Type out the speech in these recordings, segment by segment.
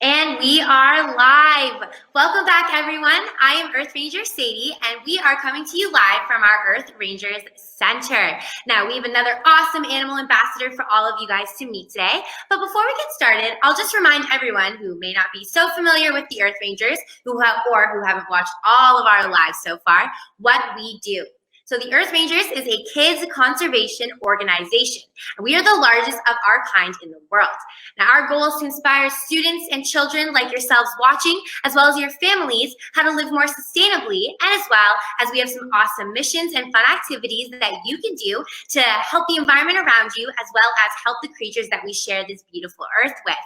And we are live. Welcome back, everyone. I am Earth Ranger Sadie, and we are coming to you live from our Earth Rangers Center. Now, we have another awesome animal ambassador for all of you guys to meet today. But before we get started, I'll just remind everyone who may not be so familiar with the Earth Rangers, who haven't watched all of our lives so far, what we do. So the Earth Rangers is a kids conservation organization, and we are the largest of our kind in the world. Now, our goal is to inspire students and children like yourselves watching, as well as your families, how to live more sustainably, and as well as we have some awesome missions and fun activities that you can do to help the environment around you, as well as help the creatures that we share this beautiful Earth with.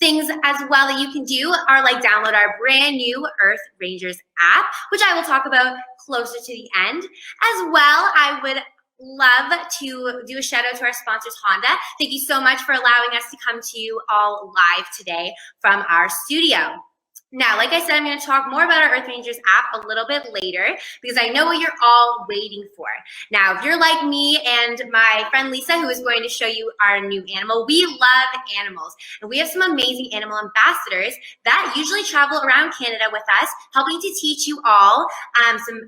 Things as well that you can do are like download our brand new Earth Rangers app, which I will talk about closer to the end. As well, I would love to do a shout out to our sponsors, Honda. Thank you so much for allowing us to come to you all live today from our studio. Now, like I said, I'm going to talk more about our Earth Rangers app a little bit later because I know what you're all waiting for. Now, if you're like me and my friend Lisa, who is going to show you our new animal, we love animals. And we have some amazing animal ambassadors that usually travel around Canada with us, helping to teach you all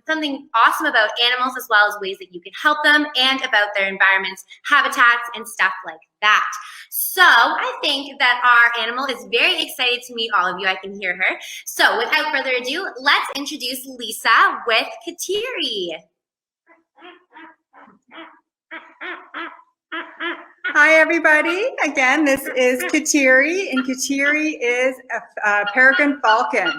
something awesome about animals, as well as ways that you can help them and about their environments, habitats, and stuff like that. So I think that our animal is very excited to meet all of you. I can hear her. So without further ado, let's introduce Lisa with Kateri. Hi, everybody. Again, this is Kateri, and Kateri is a Peregrine Falcon.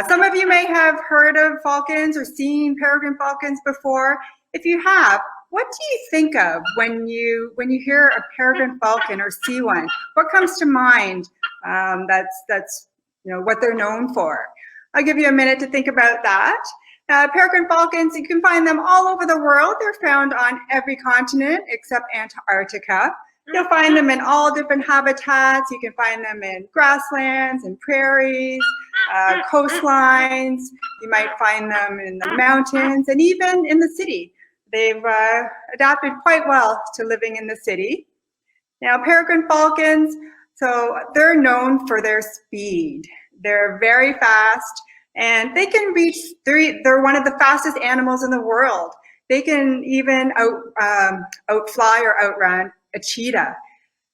Some of you may have heard of falcons or seen Peregrine Falcons before. If you have, what do you think of when you hear a Peregrine Falcon or see one? What comes to mind? That's what they're known for. I'll give you a minute to think about that. Peregrine Falcons, you can find them all over the world. They're found on every continent except Antarctica. You'll find them in all different habitats. You can find them in grasslands and prairies, coastlines. You might find them in the mountains and even in the city. They've adapted quite well to living in the city. Now, Peregrine Falcons, so they're known for their speed. They're very fast, and they can reach, they're one of the fastest animals in the world. They can even outfly or outrun a cheetah.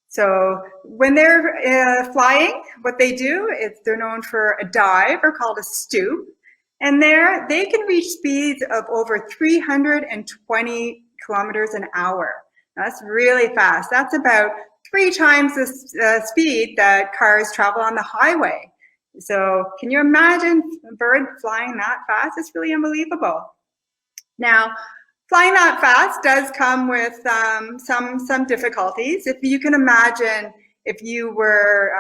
So when they're flying, what they do is they're known for a dive, or called a stoop. And there, they can reach speeds of over 320 kilometers an hour. That's really fast. That's about 3 times the speed that cars travel on the highway. So can you imagine a bird flying that fast? It's really unbelievable. Now, flying that fast does come with some difficulties. If you can imagine, if you were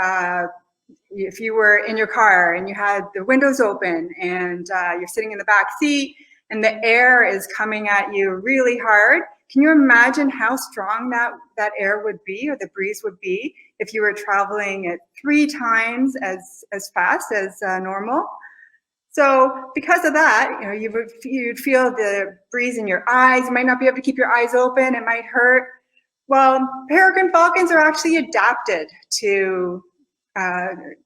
in your car and you had the windows open and you're sitting in the back seat and the air is coming at you really hard, can you imagine how strong that air would be, or the breeze would be, if you were traveling at 3 times as fast as normal? So because of that, you'd feel the breeze in your eyes. You might not be able to keep your eyes open. It might hurt. Well, Peregrine Falcons are actually adapted to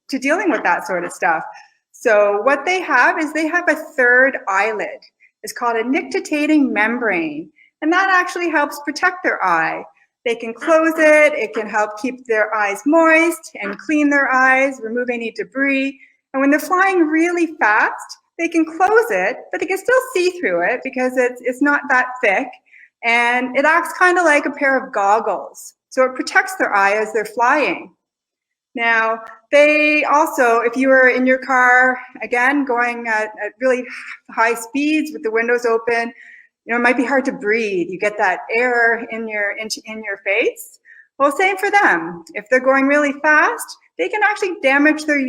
dealing with that sort of stuff. So what they have is they have a third eyelid. It's called a nictitating membrane, and that actually helps protect their eye. They can close it. It can help keep their eyes moist and clean their eyes, remove any debris. And when they're flying really fast, they can close it, but they can still see through it because it's not that thick. And it acts kind of like a pair of goggles. So it protects their eye as they're flying. Now, they also, if you were in your car, again, going at really high speeds with the windows open, it might be hard to breathe. You get that air in your face. Well, same for them. If they're going really fast, they can actually damage their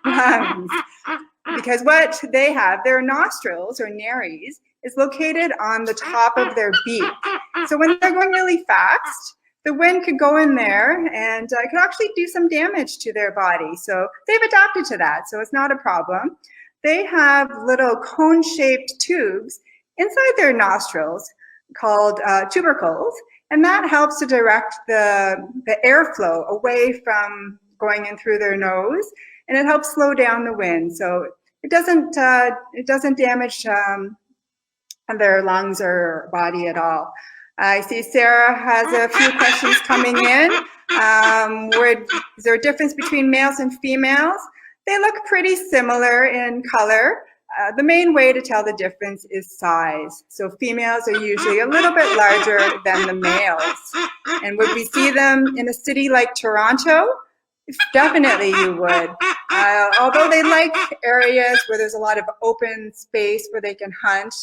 lungs. Because what they have, their nostrils, or nares, is located on the top of their beak. So when they're going really fast, the wind could go in there and it could actually do some damage to their body. So they've adapted to that, so it's not a problem. They have little cone-shaped tubes inside their nostrils called tubercles, And that helps to direct the airflow away from going in through their nose, and it helps slow down the wind. So it doesn't damage their lungs or body at all. I see Sarah has a few questions coming in. Is there a difference between males and females? They look pretty similar in color. The main way to tell the difference is size. So females are usually a little bit larger than the males. And would we see them in a city like Toronto? Definitely you would. Although they like areas where there's a lot of open space where they can hunt,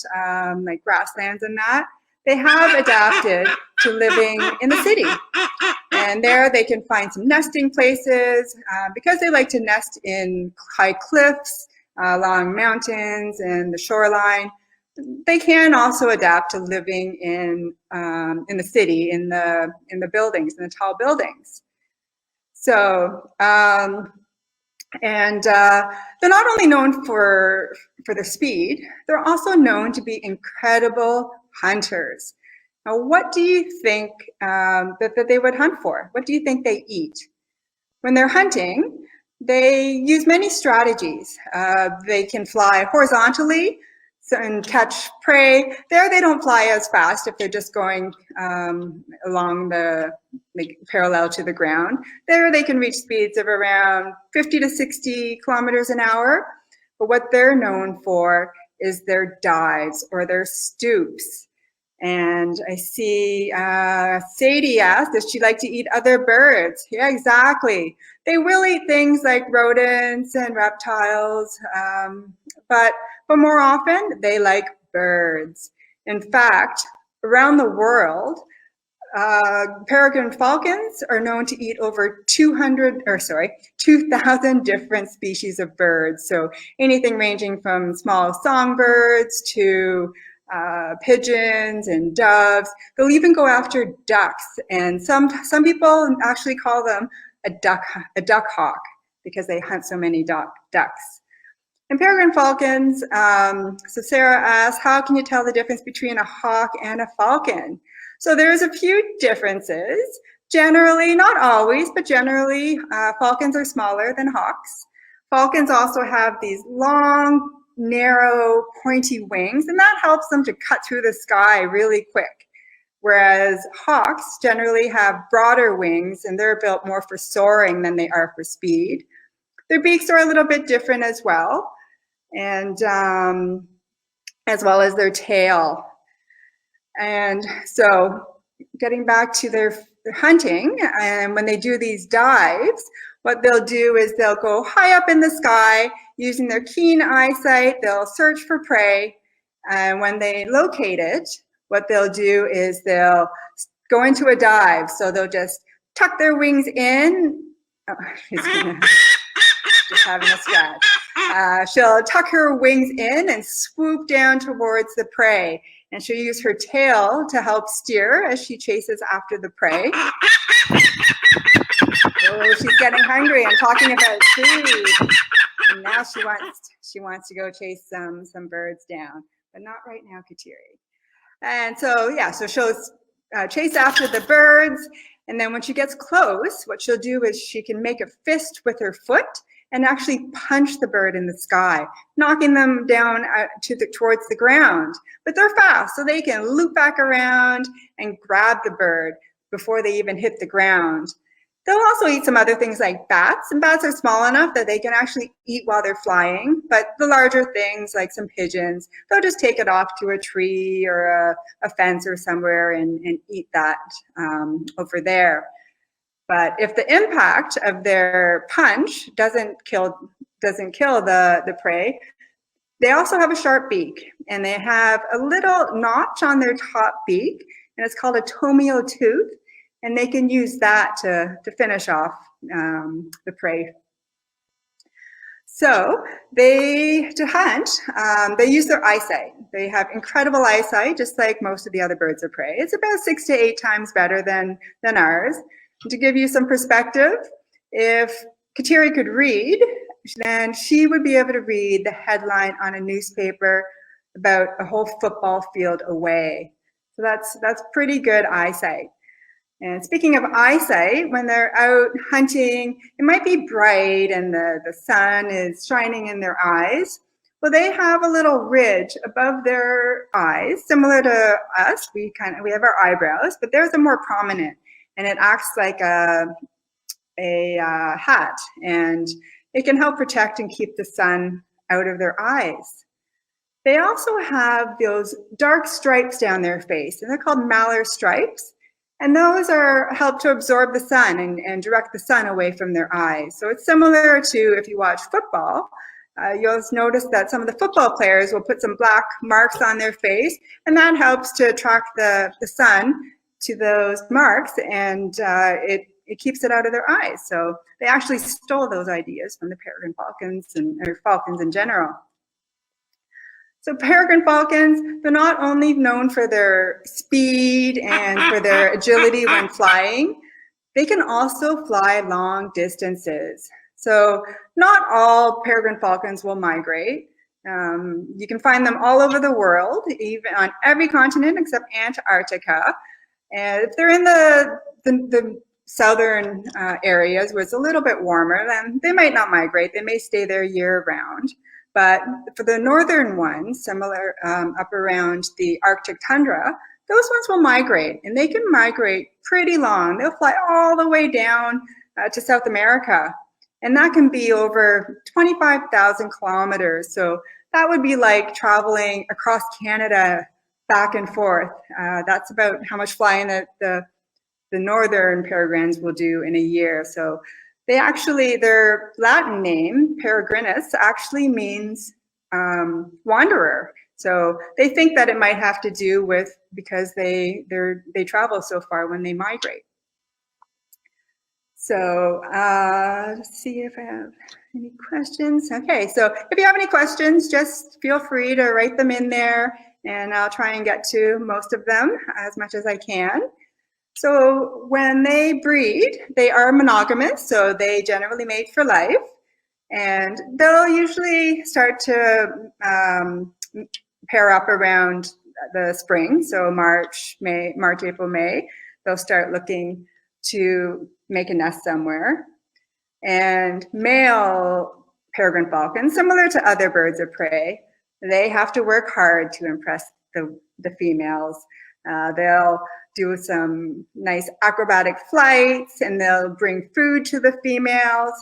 like grasslands and that, they have adapted to living in the city. And there they can find some nesting places because they like to nest in high cliffs, along mountains and the shoreline. They can also adapt to living in the city, in the buildings, in the tall buildings. So, they're not only known for their speed, they're also known to be incredible hunters. Now, what do you think that they would hunt for? What do you think they eat? When they're hunting, they use many strategies. They can fly horizontally and catch prey. There they don't fly as fast if they're just going along parallel to the ground. There they can reach speeds of around 50 to 60 kilometers an hour. But what they're known for is their dives or their stoops. And I see Sadie asked, does she like to eat other birds? Yeah, exactly. They will eat things like rodents and reptiles, but more often they like birds. In fact, around the world, Peregrine Falcons are known to eat over 2,000 different species of birds. So anything ranging from small songbirds to pigeons and doves. They'll even go after ducks, and some people actually call them a duck hawk because they hunt so many ducks. And peregrine falcons, so Sarah asked, how can you tell the difference between a hawk and a falcon? So there's a few differences. Generally, not always, but generally, falcons are smaller than hawks. Falcons also have these long, narrow, pointy wings, and that helps them to cut through the sky really quick. Whereas hawks generally have broader wings, and they're built more for soaring than they are for speed. Their beaks are a little bit different as well, and as well as their tail. And so getting back to their hunting, and when they do these dives, what they'll do is they'll go high up in the sky using their keen eyesight. They'll search for prey, and when they locate it, what they'll do is they'll go into a dive. So they'll just tuck their wings in. Oh, she's just having a scratch. She'll tuck her wings in and swoop down towards the prey. And she'll use her tail to help steer as she chases after the prey. Oh, she's getting hungry. I'm talking about food. And now she wants to go chase some birds down, but not right now, Kateri. And so, yeah, so she'll chase after the birds. And then when she gets close, what she'll do is she can make a fist with her foot and actually punch the bird in the sky, knocking them down towards the ground. But they're fast, so they can loop back around and grab the bird before they even hit the ground. They'll also eat some other things like bats, and bats are small enough that they can actually eat while they're flying. But the larger things, like some pigeons, they'll just take it off to a tree or a fence or somewhere and eat that over there. But if the impact of their punch doesn't kill the prey, they also have a sharp beak, and they have a little notch on their top beak, and it's called a tomial tooth, and they can use that to finish off the prey. So to hunt, they use their eyesight. They have incredible eyesight, just like most of the other birds of prey. It's about 6 to 8 times better than ours. To give you some perspective, if Kateri could read, then she would be able to read the headline on a newspaper about a whole football field away. So that's pretty good eyesight. And speaking of eyesight, when they're out hunting, it might be bright and the sun is shining in their eyes. Well, they have a little ridge above their eyes, similar to us. We have our eyebrows, but theirs are more prominent, and it acts like a hat, and it can help protect and keep the sun out of their eyes. They also have those dark stripes down their face, and they're called malar stripes. And those help to absorb the sun and direct the sun away from their eyes. So it's similar to if you watch football, you'll notice that some of the football players will put some black marks on their face, and that helps to attract the sun to those marks, and it keeps it out of their eyes. So they actually stole those ideas from the Peregrine Falcons or falcons in general. So Peregrine Falcons, they're not only known for their speed and for their agility when flying, they can also fly long distances. So not all Peregrine Falcons will migrate. You can find them all over the world, even on every continent except Antarctica. And if they're in the southern areas where it's a little bit warmer, then they might not migrate. They may stay there year round. But for the northern ones, similar up around the Arctic tundra, those ones will migrate, and they can migrate pretty long. They'll fly all the way down to South America, and that can be over 25,000 kilometers. So that would be like traveling across Canada back and forth. That's about how much flying the northern peregrines will do in a year. So their Latin name, peregrinus, actually means wanderer. So they think that it might have to do with because they travel so far when they migrate. So let's see if I have any questions. Okay, so if you have any questions, just feel free to write them in there, and I'll try and get to most of them as much as I can. So when they breed, they are monogamous, so they generally mate for life, and they'll usually start to pair up around the spring, so March, April, May. They'll start looking to make a nest somewhere. And male peregrine falcons, similar to other birds of prey, they have to work hard to impress the females. They'll do some nice acrobatic flights, and they'll bring food to the females.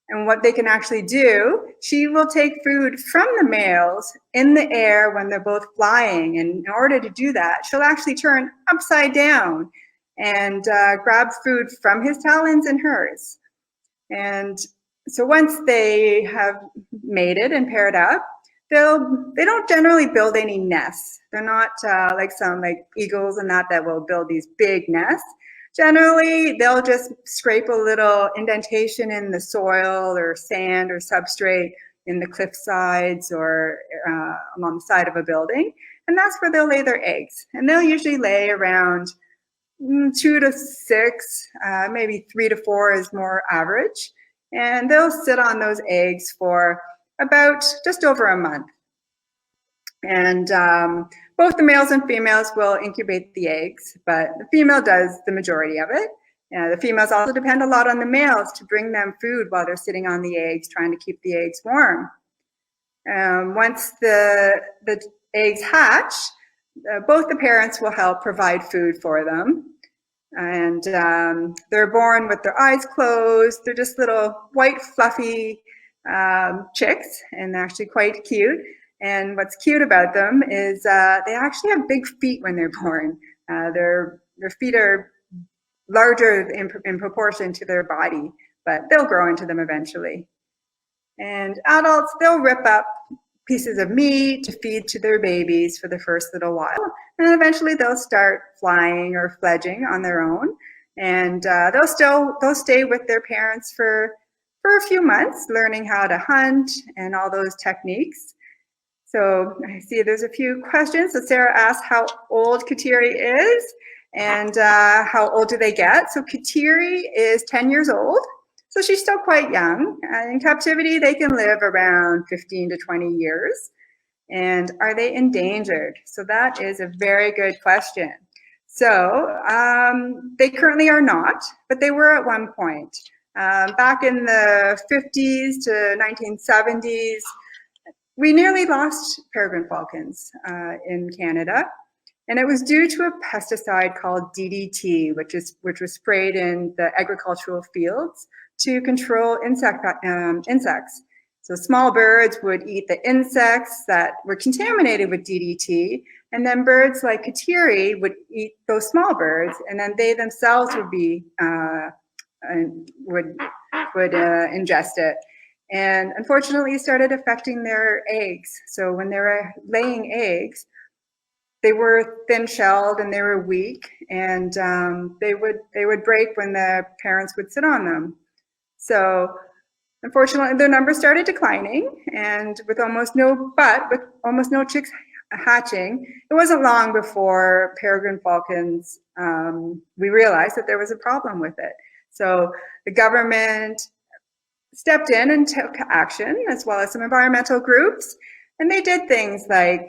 And what they can actually do, she will take food from the males in the air when they're both flying. And in order to do that, she'll actually turn upside down and grab food from his talons and hers. And so once they have mated and paired up, they don't generally build any nests. They're not like some eagles and that will build these big nests. Generally, they'll just scrape a little indentation in the soil or sand or substrate in the cliff sides or along the side of a building. And that's where they'll lay their eggs. And they'll usually lay around 2 to 6, maybe 3 to 4 is more average. And they'll sit on those eggs for about just over a month. And both the males and females will incubate the eggs, but the female does the majority of it. The females also depend a lot on the males to bring them food while they're sitting on the eggs, trying to keep the eggs warm. Once the eggs hatch, both the parents will help provide food for them. And they're born with their eyes closed. They're just little white, fluffy chicks, and they're actually quite cute. And what's cute about them is they actually have big feet when they're born. Their feet are larger in proportion to their body, but they'll grow into them eventually. And adults, they'll rip up pieces of meat to feed to their babies for the first little while. And then eventually they'll start flying or fledging on their own. And they'll stay with their parents for a few months, learning how to hunt and all those techniques. So I see there's a few questions. So Sarah asked how old Kateri is and how old do they get. So Kateri is 10 years old. So she's still quite young. In captivity, they can live around 15 to 20 years. And are they endangered? So that is a very good question. So they currently are not, but they were at one point. Back in the 50s to 1970s, we nearly lost peregrine falcons in Canada. And it was due to a pesticide called DDT, which was sprayed in the agricultural fields to control insects. So small birds would eat the insects that were contaminated with DDT, and then birds like Kateri would eat those small birds, and then they themselves would be ingest it. And unfortunately, it started affecting their eggs. So when they were laying eggs, they were thin-shelled and they were weak, and they would break when the parents would sit on them. So unfortunately, their numbers started declining, and with almost no chicks hatching, it wasn't long before peregrine falcons, we realized that there was a problem with it. So the government stepped in and took action, as well as some environmental groups, and they did things like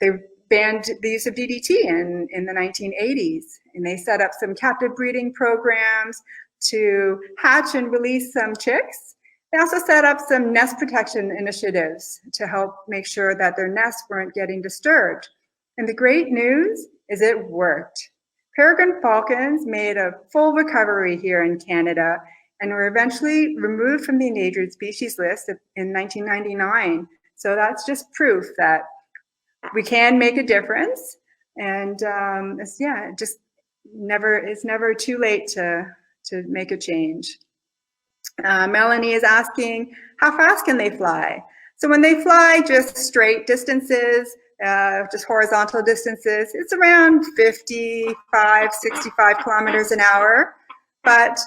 they banned the use of DDT in the 1980s, and they set up some captive breeding programs to hatch and release some chicks. They also set up some nest protection initiatives to help make sure that their nests weren't getting disturbed. And the great news is it worked. Peregrine falcons made a full recovery here in Canada and were eventually removed from the endangered species list in 1999. So that's just proof that we can make a difference, and it's never too late to make a change. Melanie is asking, how fast can they fly? So when they fly just straight distances, just horizontal distances, it's around 55, 65 kilometers an hour. But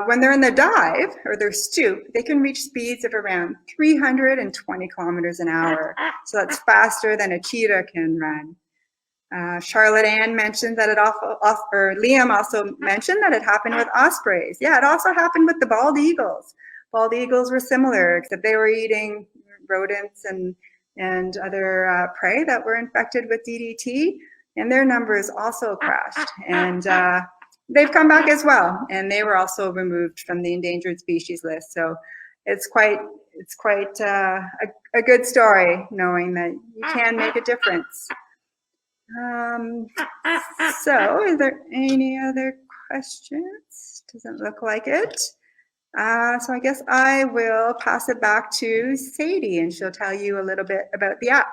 when they're in the dive or their stoop, they can reach speeds of around 320 kilometers an hour. So that's faster than a cheetah can run. Charlotte Ann mentioned that Liam also mentioned that it happened with ospreys. Yeah, it also happened with the bald eagles. Bald eagles were similar, except they were eating rodents and other prey that were infected with DDT, and their numbers also crashed. And they've come back as well, and they were also removed from the endangered species list. So it's quite a good story, knowing that you can make a difference. So is there any other questions? Doesn't look like it. So I guess I will pass it back to Sadie, and she'll tell you a little bit about the app.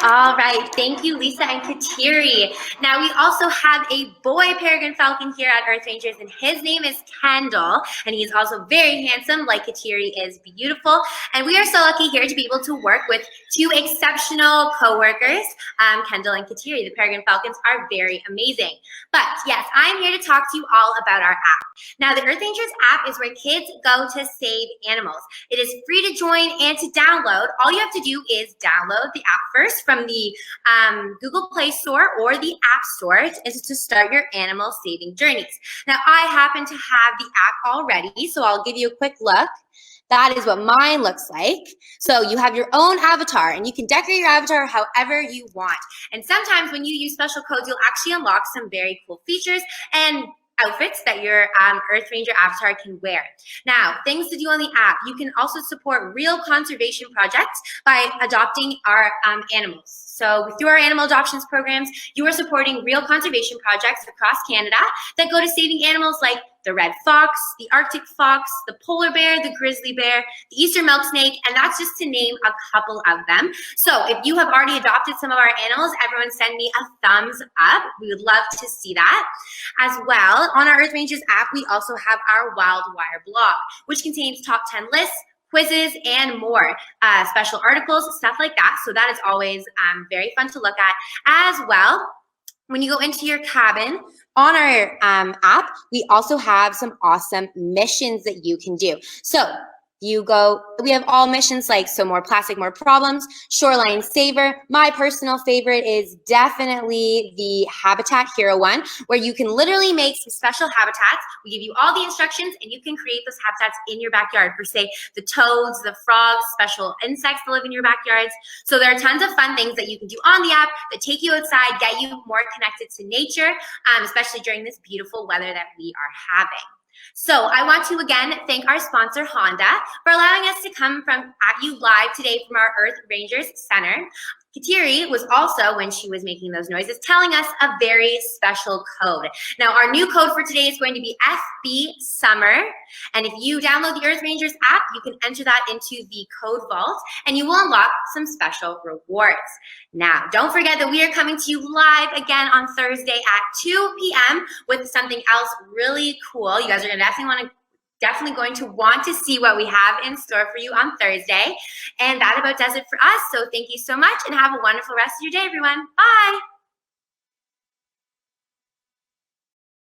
All right, thank you, Lisa and Kateri. Now we also have a boy peregrine falcon here at Earth Rangers, and his name is Kendall, and he's also very handsome, like Kateri is beautiful. And we are so lucky here to be able to work with two exceptional co-workers, Kendall and Kateri. The Peregrine Falcons are very amazing. But yes, I'm here to talk to you all about our app. Now, the Earth Rangers app is where kids go to save animals. It is free to join and to download. All you have to do is download the app first from the Google Play Store or the App Store to start your animal saving journeys. Now, I happen to have the app already, so I'll give you a quick look. That is what mine looks like. So you have your own avatar, and you can decorate your avatar however you want. And sometimes when you use special codes, you'll actually unlock some very cool features and outfits that your Earth Ranger avatar can wear. Now, things to do on the app. You can also support real conservation projects by adopting our animals. So through our animal adoptions programs, you are supporting real conservation projects across Canada that go to saving animals like the red fox, the Arctic fox, the polar bear, the grizzly bear, the eastern milk snake, and that's just to name a couple of them. So if you have already adopted some of our animals, everyone send me a thumbs up. We would love to see that. As well, on our Earth Rangers app, we also have our Wild Wire blog, which contains top 10 lists, quizzes, and more, special articles, stuff like that. So that is always very fun to look at. As well, when you go into your cabin on our app, we also have some awesome missions that you can do. So We have all missions like So More Plastic, More Problems, Shoreline Saver. My personal favorite is definitely the Habitat Hero one, where you can literally make some special habitats. We give you all the instructions and you can create those habitats in your backyard for, say, the toads, the frogs, special insects that live in your backyards. So there are tons of fun things that you can do on the app that take you outside, get you more connected to nature, especially during this beautiful weather that we are having. So I want to again thank our sponsor Honda for allowing us to come at you live today from our Earth Rangers Center. Kateri was also, when she was making those noises, telling us a very special code. Now, our new code for today is going to be FB Summer. And if you download the Earth Rangers app, you can enter that into the code vault and you will unlock some special rewards. Now, don't forget that we are coming to you live again on Thursday at 2 p.m. with something else really cool. You guys are definitely going to want to see what we have in store for you on Thursday. And that about does it for us. So thank you so much and have a wonderful rest of your day, everyone. Bye.